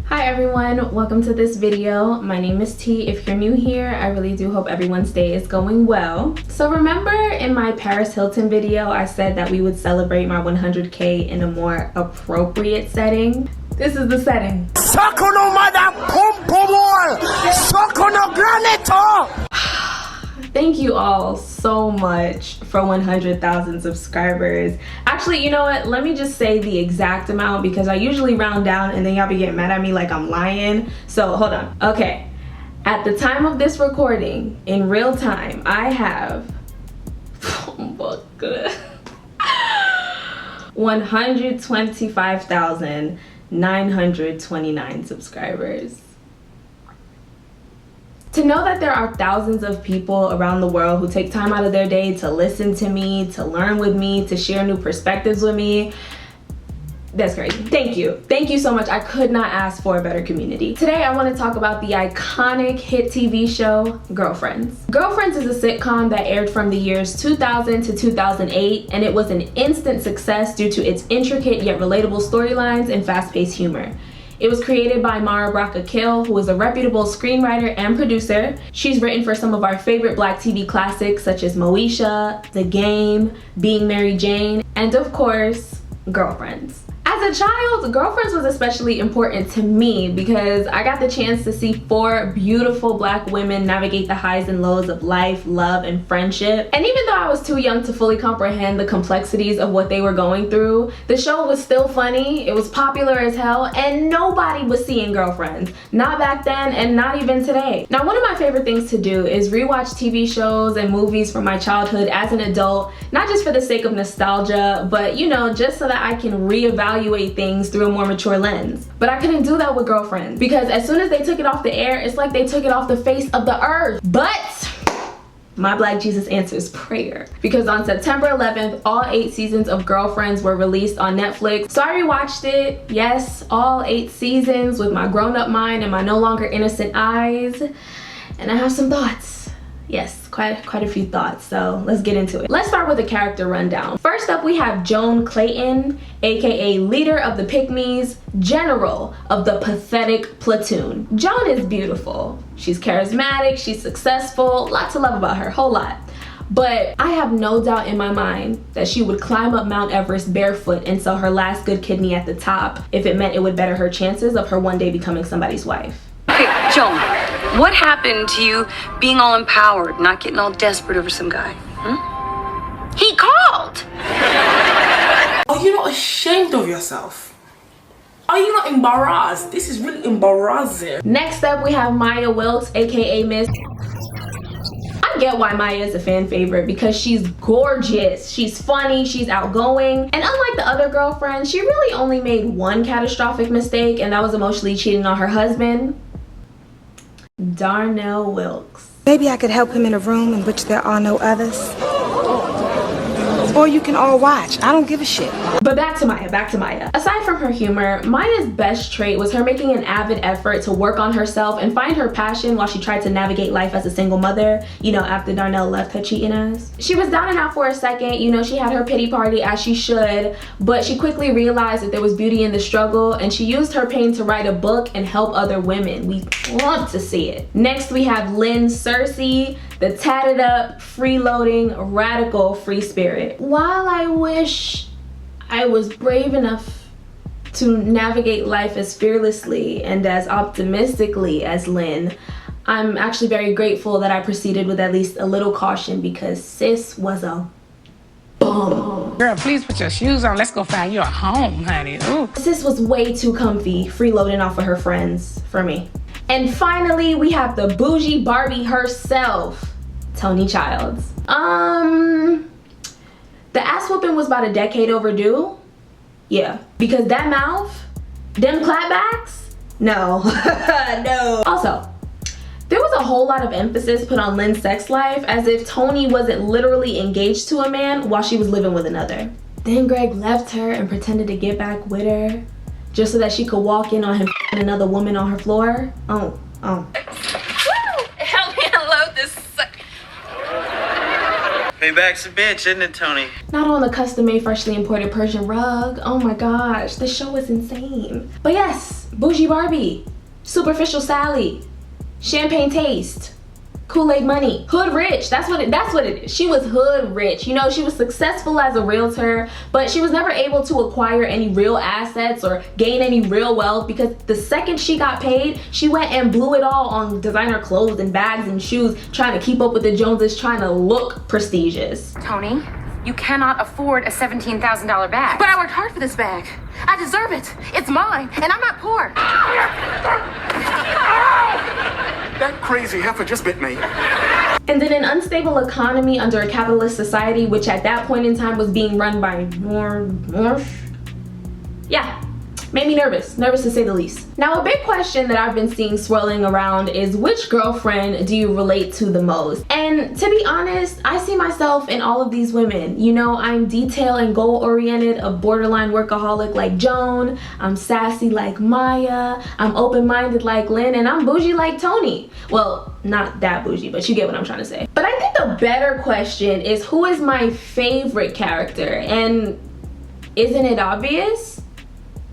Hi everyone, welcome to this video. My name is T. If you're new here, I really do hope everyone's day is going well. So remember in my Paris Hilton video, I said that we would celebrate my 100K in a more appropriate setting. This is the setting. Thank you all so much for 100,000 subscribers. Actually, you know what? Let me just say the exact amount because I usually round down and then y'all be getting mad at me like I'm lying. So hold on. Okay. At the time of this recording, in real time, I have 125,929 subscribers. To know that there are thousands of people around the world who take time out of their day to listen to me, to learn with me, to share new perspectives with me, that's crazy. Thank you. Thank you so much. I could not ask for a better community. Today I want to talk about the iconic hit TV show, Girlfriends. Girlfriends is a sitcom that aired from the years 2000 to 2008, and it was an instant success due to its intricate yet relatable storylines and fast-paced humor. It was created by Mara Brock-Akil, who is a reputable screenwriter and producer. She's written for some of our favorite Black TV classics such as Moesha, The Game, Being Mary Jane, and of course, Girlfriends. As a child, Girlfriends was especially important to me because I got the chance to see 4 beautiful Black women navigate the highs and lows of life, love, and friendship. And even though I was too young to fully comprehend the complexities of what they were going through, the show was still funny, it was popular as hell, and nobody was seeing Girlfriends. Not back then and not even today. Now, one of my favorite things to do is rewatch TV shows and movies from my childhood as an adult, not just for the sake of nostalgia, but you know, just so that I can reevaluate things through a more mature lens. But I couldn't do that with Girlfriends because as soon as they took it off the air, it's like they took it off the face of the earth. But my Black Jesus answers prayer because on September 11th, all 8 seasons of Girlfriends were released on Netflix. So I rewatched it, yes, all 8 seasons with my grown-up mind and my no longer innocent eyes, and I have some thoughts. Yes, quite a few thoughts, so let's get into it. Let's start with a character rundown. First up, we have Joan Clayton, aka leader of the Pick-Me's, general of the pathetic platoon. Joan is beautiful. She's charismatic, she's successful, lots to love about her, whole lot. But I have no doubt in my mind that she would climb up Mount Everest barefoot and sell her last good kidney at the top if it meant it would better her chances of her one day becoming somebody's wife. Okay, Joan, what happened to you being all empowered, not getting all desperate over some guy? He called! Are you not ashamed of yourself? Are you not embarrassed? This is really embarrassing. Next up, we have Maya Wilkes, aka Miss. I get why Maya is a fan favorite because she's gorgeous, she's funny, she's outgoing, and unlike the other girlfriends, she really only made one catastrophic mistake, and that was emotionally cheating on her husband. Darnell Wilkes. Maybe I could help him in a room in which there are no others. Or you can all watch. I don't give a shit. But back to Maya. Aside from her humor, Maya's best trait was her making an avid effort to work on herself and find her passion while she tried to navigate life as a single mother, you know, after Darnell left her cheating ass. She was down and out for a second, you know, she had her pity party as she should, but she quickly realized that there was beauty in the struggle and she used her pain to write a book and help other women. We love to see it. Next, we have Lynn Cersei, the tatted up, freeloading, radical free spirit. While I wish I was brave enough to navigate life as fearlessly and as optimistically as Lynn, I'm actually very grateful that I proceeded with at least a little caution because sis was a bum. Girl, please put your shoes on. Let's go find you a home, honey. Ooh. Sis was way too comfy, freeloading off of her friends for me. And finally, we have the bougie Barbie herself, Toni Childs. The ass whooping was about a decade overdue. Yeah, because that mouth, them clapbacks, no, no. Also, there was a whole lot of emphasis put on Lynn's sex life as if Toni wasn't literally engaged to a man while she was living with another. Then Greg left her and pretended to get back with her just so that she could walk in on him and another woman on her floor. Oh. Woo! Help me unload this suck. Payback's a bitch, isn't it, Toni? Not on the custom-made, freshly imported Persian rug. Oh my gosh, the show was insane. But yes, Bougie Barbie, Superficial Sally, Champagne Taste, Kool-Aid Money, hood rich. That's what it is. She was hood rich. You know, she was successful as a realtor, but she was never able to acquire any real assets or gain any real wealth, because the second she got paid, she went and blew it all on designer clothes and bags and shoes, trying to keep up with the Joneses, trying to look prestigious. Tony, you cannot afford a $17,000 bag. But I worked hard for this bag. I deserve it. It's mine, and I'm not poor. That crazy heifer just bit me. And in an unstable economy under a capitalist society, which at that point in time was being run by made me nervous to say the least. Now, a big question that I've been seeing swirling around is, which girlfriend do you relate to the most? And to be honest, I see myself in all of these women. You know, I'm detail and goal oriented, a borderline workaholic like Joan, I'm sassy like Maya, I'm open-minded like Lynn, and I'm bougie like Tony. Well, not that bougie, but you get what I'm trying to say. But I think the better question is, who is my favorite character? And isn't it obvious?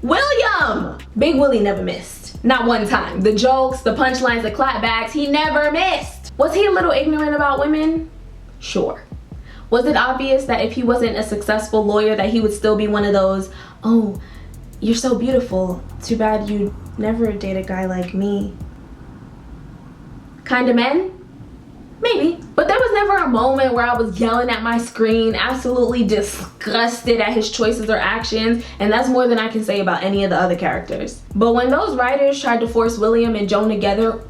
William! Big Willie never missed. Not one time. The jokes, the punchlines, the clapbacks, he never missed. Was he a little ignorant about women? Sure. Was it obvious that if he wasn't a successful lawyer that he would still be one of those, oh, you're so beautiful, too bad you never date a guy like me kind of men? Maybe. But there was never a moment where I was yelling at my screen, absolutely disgusted at his choices or actions, and that's more than I can say about any of the other characters. But when those writers tried to force William and Joan together,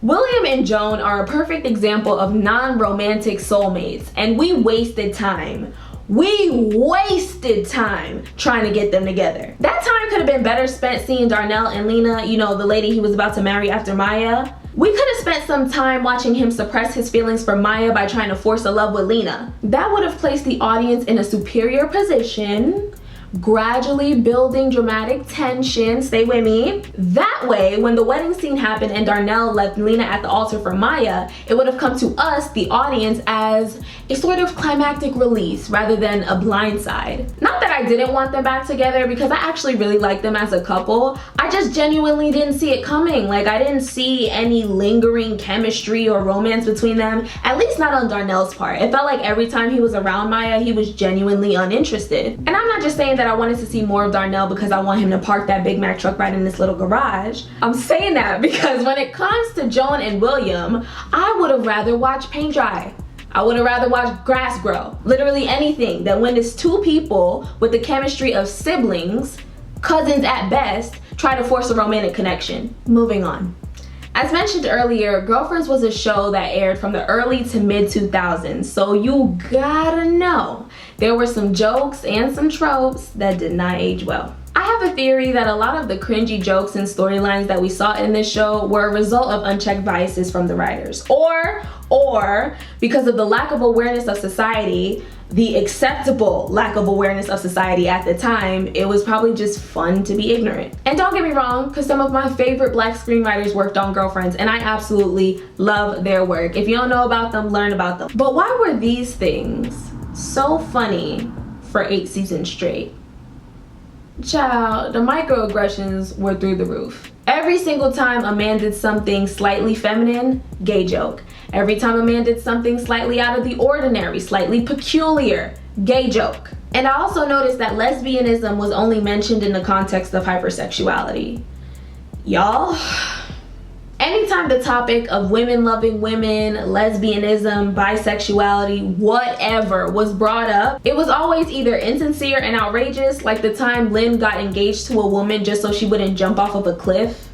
William and Joan are a perfect example of non-romantic soulmates, and we wasted time. We wasted time trying to get them together. That time could have been better spent seeing Darnell and Lena, you know, the lady he was about to marry after Maya. We could have spent some time watching him suppress his feelings for Maya by trying to force a love with Lena. That would have placed the audience in a superior position, gradually building dramatic tension, stay with me. That way, when the wedding scene happened and Darnell left Lena at the altar for Maya, it would have come to us, the audience, as a sort of climactic release rather than a blindside. Not that I didn't want them back together, because I actually really like them as a couple. I just genuinely didn't see it coming. Like, I didn't see any lingering chemistry or romance between them, at least not on Darnell's part. It felt like every time he was around Maya, he was genuinely uninterested. And I'm not just saying that I wanted to see more of Darnell because I want him to park that Big Mac truck right in this little garage. I'm saying that because when it comes to Joan and William, I would have rather watched paint dry. I would have rather watched grass grow. Literally anything that when it's two people with the chemistry of siblings, cousins at best, try to force a romantic connection. Moving on. As mentioned earlier, Girlfriends was a show that aired from the early to mid 2000s, so you gotta know there were some jokes and some tropes that did not age well. I have a theory that a lot of the cringy jokes and storylines that we saw in this show were a result of unchecked biases from the writers, or because of the lack of awareness of society, the acceptable lack of awareness of society at the time. It was probably just fun to be ignorant. And don't get me wrong, because some of my favorite Black screenwriters worked on Girlfriends, and I absolutely love their work. If you don't know about them, learn about them. But why were these things so funny for 8 seasons straight? Child, the microaggressions were through the roof. Every single time a man did something slightly feminine, gay joke. Every time a man did something slightly out of the ordinary, slightly peculiar, gay joke. And I also noticed that lesbianism was only mentioned in the context of hypersexuality. Y'all, anytime the topic of women loving women, lesbianism, bisexuality, whatever was brought up, it was always either insincere and outrageous, like the time Lynn got engaged to a woman just so she wouldn't jump off of a cliff,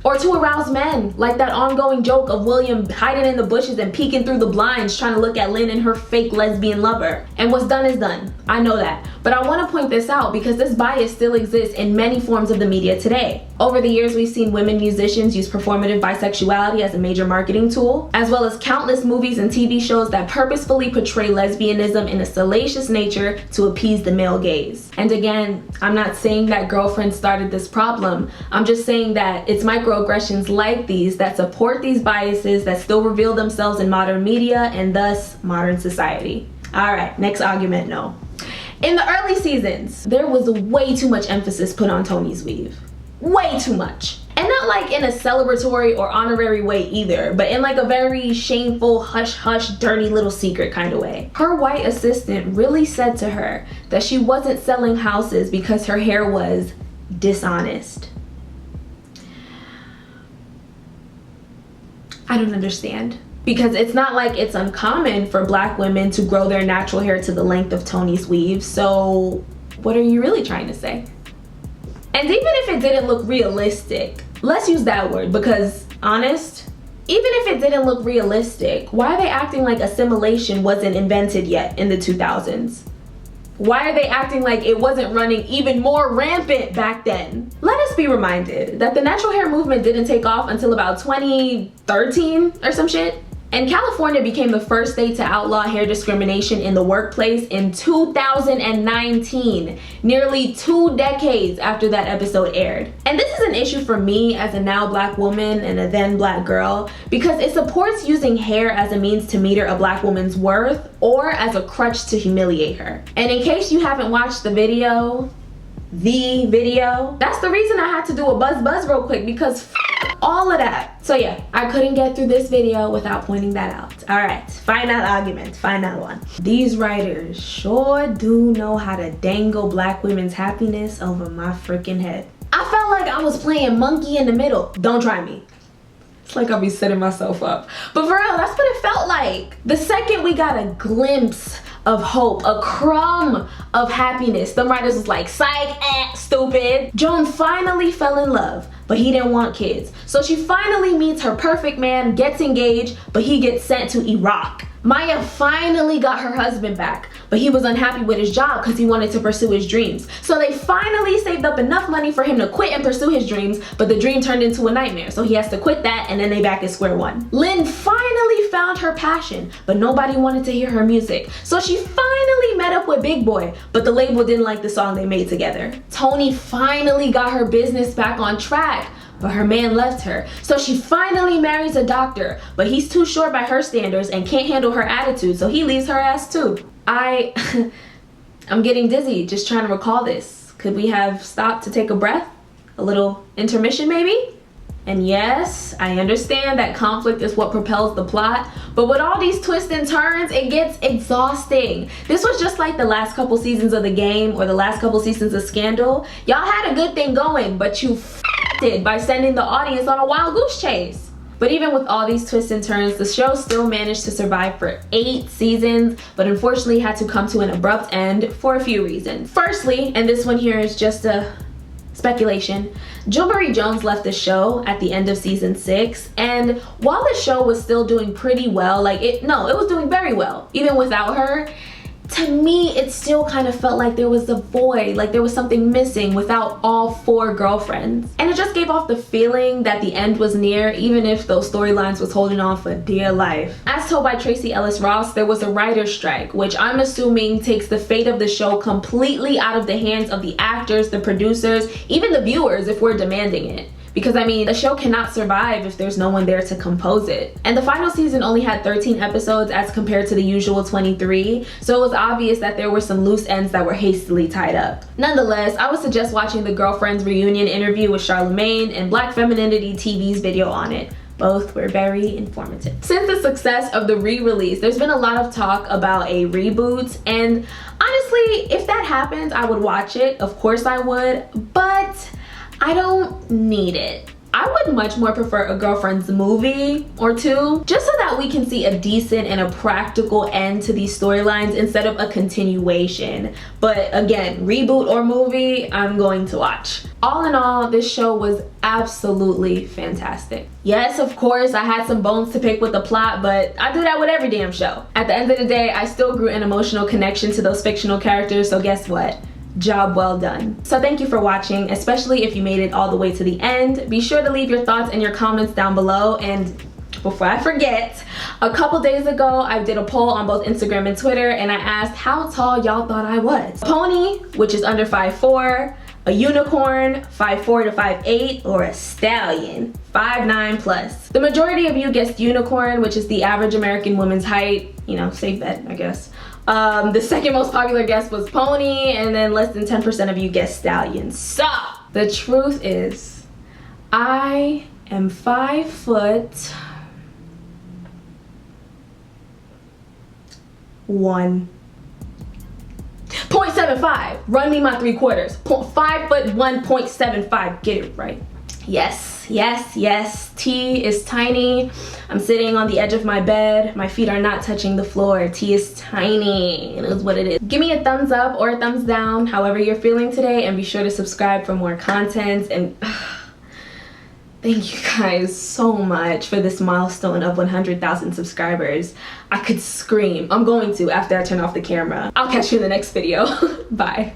or to arouse men, like that ongoing joke of William hiding in the bushes and peeking through the blinds trying to look at Lynn and her fake lesbian lover. And what's done is done. I know that. But I want to point this out because this bias still exists in many forms of the media today. Over the years, we've seen women musicians use performative bisexuality as a major marketing tool, as well as countless movies and TV shows that purposefully portray lesbianism in a salacious nature to appease the male gaze. And again, I'm not saying that Girlfriends started this problem. I'm just saying that it's microaggressions like these that support these biases that still reveal themselves in modern media and thus modern society. All right, next argument, no. In the early seasons, there was way too much emphasis put on Tony's weave. Way too much. And not like in a celebratory or honorary way either, but in like a very shameful, hush-hush, dirty little secret kind of way. Her white assistant really said to her that she wasn't selling houses because her hair was dishonest. I don't understand. Because it's not like it's uncommon for black women to grow their natural hair to the length of Tony's weave, so what are you really trying to say? And even if it didn't look realistic, let's use that word because, honest, even if it didn't look realistic, why are they acting like assimilation wasn't invented yet in the 2000s? Why are they acting like it wasn't running even more rampant back then? Let us be reminded that the natural hair movement didn't take off until about 2013 or some shit. And California became the first state to outlaw hair discrimination in the workplace in 2019, nearly 2 decades after that episode aired. And this is an issue for me as a now black woman and a then black girl because it supports using hair as a means to meter a black woman's worth or as a crutch to humiliate her. And in case you haven't watched the video, that's the reason I had to do a buzz real quick because all of that. So yeah, I couldn't get through this video without pointing that out. All right, final argument, final one. These writers sure do know how to dangle black women's happiness over my freaking head. I felt like I was playing monkey in the middle. Don't try me. It's like I'll be setting myself up. But for real, that's what it felt like. The second we got a glimpse of hope, a crumb of happiness, the writers was like, psych, stupid. Joan finally fell in love, but he didn't want kids. So she finally meets her perfect man, gets engaged, but he gets sent to Iraq. Maya finally got her husband back, but he was unhappy with his job because he wanted to pursue his dreams. So they finally saved up enough money for him to quit and pursue his dreams, but the dream turned into a nightmare. So he has to quit that and then they back at square one. Lynn finally found her passion, but nobody wanted to hear her music. So she finally met up with Big Boy, but the label didn't like the song they made together. Tony finally got her business back on track, but her man left her. So she finally marries a doctor, but he's too short by her standards and can't handle her attitude, so he leaves her ass too. I'm getting dizzy just trying to recall this. Could we have stopped to take a breath? A little intermission maybe? And yes, I understand that conflict is what propels the plot, but with all these twists and turns, it gets exhausting. This was just like the last couple seasons of The Game or the last couple seasons of Scandal. Y'all had a good thing going, but you f***ed it by sending the audience on a wild goose chase. But even with all these twists and turns, the show still managed to survive for 8 seasons, but unfortunately had to come to an abrupt end for a few reasons. Firstly, and this one here is just a speculation, Jill Marie Jones left the show at the end of season 6, and while the show was still doing pretty well, it was doing very well, even without her, to me, it still kind of felt like there was a void, like there was something missing without all 4 girlfriends. And it just gave off the feeling that the end was near, even if those storylines was holding on for dear life. As told by Tracy Ellis Ross, there was a writer's strike, which I'm assuming takes the fate of the show completely out of the hands of the actors, the producers, even the viewers if we're demanding it. Because I mean, the show cannot survive if there's no one there to compose it. And the final season only had 13 episodes as compared to the usual 23, so it was obvious that there were some loose ends that were hastily tied up. Nonetheless, I would suggest watching the Girlfriends reunion interview with Charlamagne and Black Femininity TV's video on it. Both were very informative. Since the success of the re-release, there's been a lot of talk about a reboot, and honestly, if that happens, I would watch it. Of course I would, but I don't need it. I would much more prefer a Girlfriends movie or 2, just so that we can see a decent and a practical end to these storylines instead of a continuation. But again, reboot or movie, I'm going to watch. All in all, this show was absolutely fantastic. Yes, of course, I had some bones to pick with the plot, but I do that with every damn show. At the end of the day, I still grew an emotional connection to those fictional characters, so guess what? Job well done. So thank you for watching, especially if you made it all the way to the end. Be sure to leave your thoughts and your comments down below. And before I forget, a couple days ago I did a poll on both Instagram and Twitter, and I asked how tall y'all thought I was. A pony, which is under 5'4", a unicorn 5'4" to 5'8", or a stallion 5'9" plus. The majority of you guessed unicorn, which is the average American woman's height. You know, safe bet, I guess. The second most popular guess was pony, and then less than 10% of you guessed stallion. So the truth is, I am 5'1". .75. Run me my 3/4. 5'1.75. Get it right. Yes, yes, yes. T is tiny. I'm sitting on the edge of my bed. My feet are not touching the floor. T is tiny. It is what it is. Give me a thumbs up or a thumbs down, however you're feeling today, and be sure to subscribe for more content. And thank you guys so much for this milestone of 100,000 subscribers. I could scream. I'm going to after I turn off the camera. I'll catch you in the next video. Bye.